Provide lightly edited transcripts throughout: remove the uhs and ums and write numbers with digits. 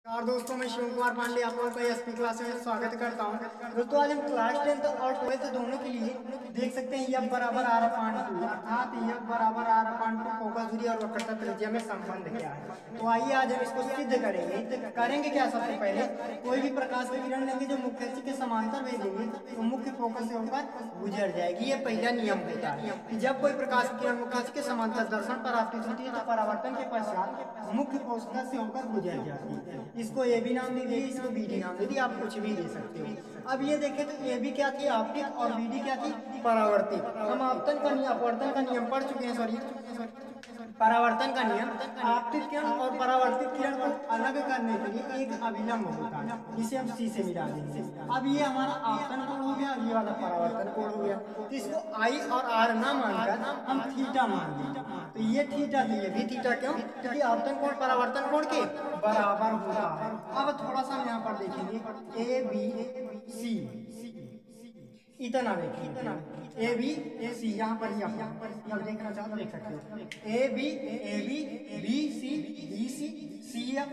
और दोस्तों मैं शिव कुमार पांडे आप लोगों का एसपी क्लास में स्वागत करता हूं। दोस्तों आज हम क्लास 10 और 12 दोनों के लिए देख सकते हैं F बराबर आर अपान टू, अर्थात F बराबर आर अपान टू फोकस दूरी और वक्रता त्रिज्या में संबंध क्या है। तो आइए आज हम इसको सिद्ध करेंगे क्या। सबसे पहले कोई भी प्रकाश की किरण लेंगे जो मुख्य अक्ष के समांतर भेजेंगे तो मुख्य फोकस से होकर गुजर जाएगी। ये पहला नियम होता है कि जब कोई प्रकाश की किरण मुख्य अक्ष के समांतर दर्शन पर आपतित होती है तो परावर्तन के पश्चात मुख्य फोकस से होकर गुजर जाती है। इसको ए बी नाम दे दिए, इसको बी डी नाम दे दिए, आप कुछ भी दे सकते हो। अब ये देखें तो ए बी क्या थी आपतित और बी डी क्या थी परावर्तित। हम अपवर्तन का नियम पढ़ चुके हैं, सॉरी परावर्तन का नियम। आपतित किरण और परावर्तित किरण को अलग करने के लिए एक अभिलंब होता है, इसे हम सी से मिला देंगे। अब ये हमारा आपतन कोण हो गया, ये वाला परावर्तन कोण हो गया। तो इसको आई और आर ना मानकर हम थीटा मान लेंगे। तो ये थीटा थी, ये भी थीटा, क्यों? क्योंकि आपतन कोण परावर्तन कोण के बराबर होता है। अब थोड़ा सा हम यहाँ पर देखेंगे ए बी सी, इतना देखिए ए बी सी, यहाँ पर अब देखना चाहो तो देख सकते हो A B B C C F.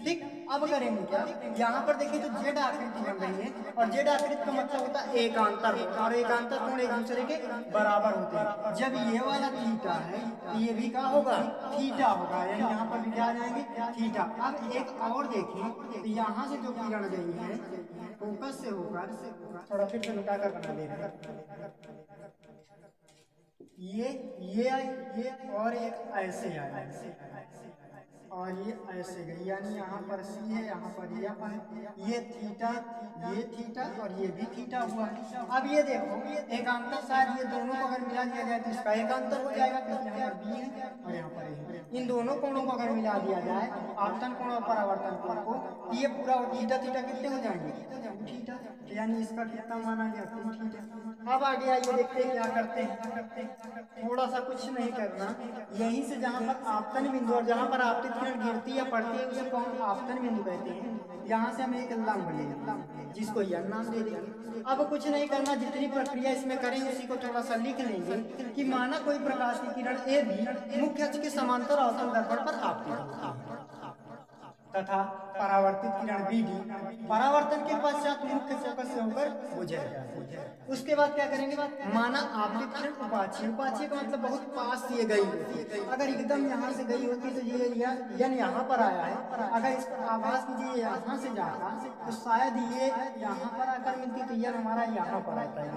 ठीक, अब करेंगे क्या, यहाँ पर देखिए तो जेड आकृति बन रही है और जेड आकृति का मतलब होता है एकांतर होता, और एकांतर कोण एक दूसरे के बराबर होते हैं। जब ये वाला थीटा है तो ये भी क्या होगा, थीटा होगा, यानी यहाँ पर भी क्या आ जाएंगे थीटा। अब एक और देखें तो यहाँ से जो किरण गई है फोकस से होकर, थोड़ा फिर से लुटा कर बना दे रहे हैं, ये और एक ऐसे आया और ये ऐसे गई, यानी यहाँ पर सी है, यहाँ पर एफ है, ये थीटा और ये भी थीटा हुआ। अब ये देखो एकांतर, शायद ये दोनों को अगर मिला दिया जाए तो इसका एकांतर हो जाएगा, क्योंकि यहाँ पर बी है और यहाँ पर ए है। इन दोनों कोणों को अगर मिला दिया जाए आपतन कोण और परावर्तन कोण को, ये पूरा थीटा कितने हो जाएंगे थीटा, यानी इसका कितना माना गया थीटा। अब आगे आइए देखते हैं क्या करते हैं। थोड़ा सा कुछ नहीं करना, यहीं से जहाँ पर आपतन बिंदु और जहाँ पर आपतित किरण गिरती या पड़ती है उसे कौन आपतन बिंदु कहते हैं। यहाँ से हम एक लंब लेंगे जिसको यह नाम दे देंगे। अब कुछ नहीं करना, जितनी प्रक्रिया इसमें करेंगे उसी को थोड़ा सा लिख लेंगे कि माना कोई प्रकाश की किरण ए भी मुख्य अक्ष के समांतर अवतल दर्पण पर आपतित होती है तथा परावर्तित किरण बी डी परावर्तन के पश्चात मुख्य फोकस से होकर गुजर जाती है। उसके बाद क्या करेंगे, माना आपतित किरण उपाक्षीय का मतलब बहुत पास से ये गई होती, अगर एकदम यहाँ से गई होती तो ये यन यहाँ पर आया है, अगर इस पर आभास कीजिए यहाँ से जाता तो शायद ये यहाँ पर आकर मिलती, तो यन हमारा यहाँ पर आता है,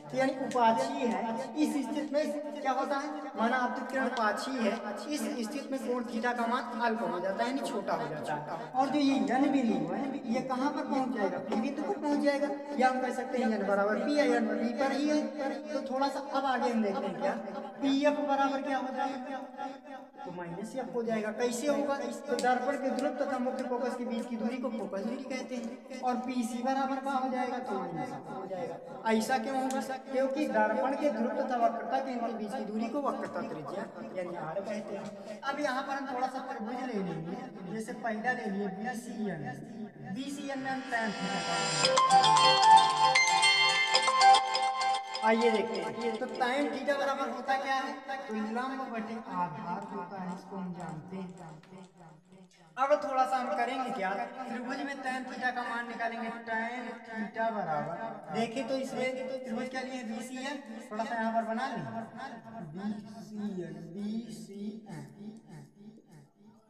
तो यानी उपाक्षीय है। इस स्थिति में क्या होता है, माना आपतित किरण उपाक्षीय है, इस स्थिति में कोण थीटा का मान अल्प हो जाता है, यानी छोटा हो जाता है। और जो ये यन बिंदु है ये कहाँ पर पहुंच जाएगा, पी बिंदु को पहुंच जाएगा, या हम कह सकते हैं यन बराबर पी है, यन पी पर ही है। तो थोड़ा सा अब आगे हम देखते हैं क्या, पी एफ बराबर क्या हो जाएगा, तो माइनस एफ हो जाएगा। कैसे होगा, तो दर्पण के ध्रुव तथा मुख्य फोकस के बीच की दूरी को फोकस दूरी कहते हैं, और पी सी बराबर क्या हो जाएगा, तो माइनस हो जाएगा। ऐसा क्यों होगा, क्योंकि दर्पण के ध्रुव तथा वक्रता के इनके बीच की दूरी को वक्रता त्रिज्या यानी आर कहते हैं। अब यहाँ पर हम थोड़ा सा त्रिभुज ले लेंगे, जैसे पहला ले लिए BCN में हम tan थीटा। आइए देखते हैं, तो tan थीटा बराबर होता क्या है, तो लंब बटे आधार होता है, इसको हम जानते हैं। अब थोड़ा सा हम करेंगे क्या, त्रिभुज में tan थीटा का मान निकालेंगे। tan थीटा बराबर देखें तो इसमें त्रिभुज क्या लिए BCN, थोड़ा सा यहाँ पर बना लें BCN,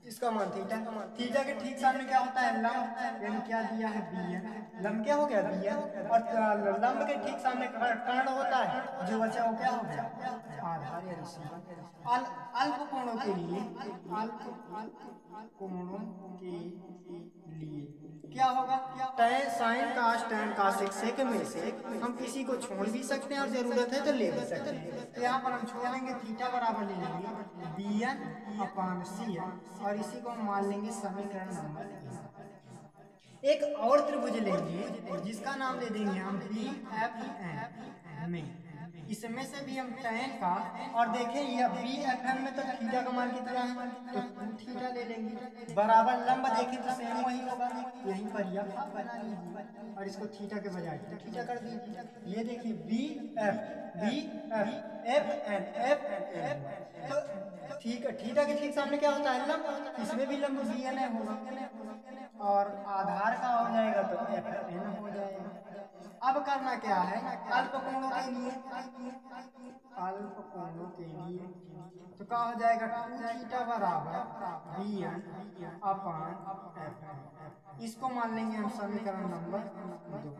इसका मान थीटा के ठीक सामने क्या होता है लंब, यानी क्या दिया है BN, लंब क्या हो गया BN, और लंब के ठीक सामने कर्ण होता है, जो बचा वो क्या हो गया आधार यानी सी। अल्प कोणों के लिए क्या होगा, tan sin cos tan cos सेक में से हम किसी को छोड़ भी सकते हैं और जरूरत है तो ले भी सकते हैं। तो यहाँ पर हम छोड़ेंगे थीटा बराबर ले लेंगे BN अपान CN, और इसी को हम मान लेंगे समीकरण नंबर। एक और त्रिभुज लेंगे जिसका नाम दे देंगे हम BFN में, इसमें से भी हम tan का, और देखें ये BFN में तो थीटा का मान कितना है, तो 2 थीटा ले लेंगे बराबर लंब देखें तो सेम वही होगा, यहीं पर यह बना लीजिए और इसको थीटा के बजाय तो थीटा कर दीजिए। ये देखिए BFN, तो ठीक है, थीटा के ठीक सामने क्या होता है लंब, इसमें भी लंब BN होगा, एफ एन हो जाएगा। अब करना क्या है, अल्प कोणों के लिए, अल्प कोणों के लिए तो क्या हो जाएगा, 2 थीटा बराबर B N upon F N. इसको मान लेंगे हम समीकरण नंबर 2।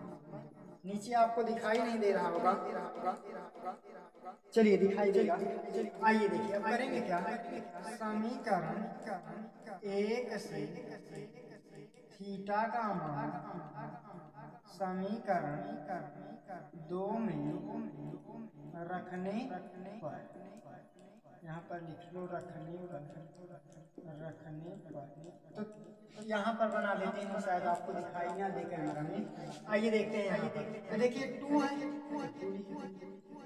नीचे आपको दिखाई नहीं दे रहा होगा, चलिए दिखाई देगा। आइए देखिए अब करेंगे क्या, समीकरण 1 से थीटा का मान समीकरण 2 में रखने पर, यहाँ पर लिख लो रखने पर, तो यहाँ पर बना देते हैं, शायद आपको दिखाई ना दे कैमरा में। आइए देखते हैं यहाँ पर, तो देखिए 2 है,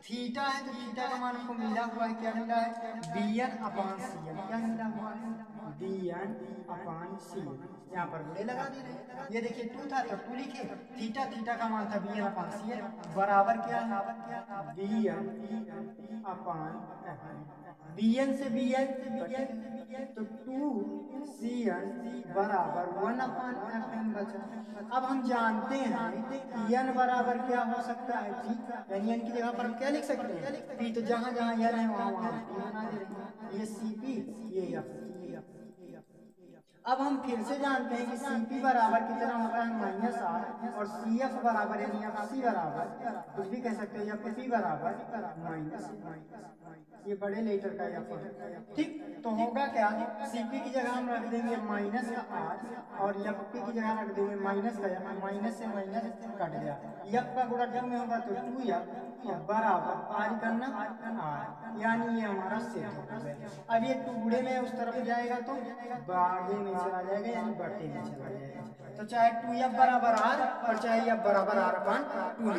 थीटा है तो थीटा का मान हमको मिला हुआ है, क्या मिला है, बी एन अपान सी एन, क्या मिला हुआ है, बी एन अपान सी एन। यहाँ पर बड़े लगा दे रहे हैं, ये देखिए 2 था तो 2 लिखे, थीटा थीटा का मान था बी एन अपान सी एन, बराबर क्या है, बी एन अपान बी एन से बी एन तो 2 सी एन बराबर 1 अपान एफ एन बचा। अब हम जानते हैं एन बराबर क्या हो सकता है, पी, यानी एन की जगह पर हम क्या लिख सकते हैं, पी, तो जहां जहां एन है वहां वहां पी बना दे रहे हैं, ये सी पी, ये एफ। अब हम फिर से जानते हैं कि सी पी बराबर कितना होता है -8 और सी एफ बराबर यानी एफ सी बराबर कुछ भी कह सकते हैं, एफ पी बराबर माइनस, ये बड़े लेटर का एफ है, ठीक। तो होगा क्या, सी पी की जगह हम रख देंगे -8 और एफ पी की जगह रख देंगे माइनस का, माइनस से माइनस कट गया, एफ का गुणा जब में होगा तो 2f बराबर आर करना आर, यानी ये हमारा सिद्ध हो गया। अब ये टुकड़े में उस तरफ जाएगा तो आगे में चला जाएगा, यानी बटे में चला जाएगा, तो चाहे 2f बराबर आर और चाहे f बराबर आर अपान 2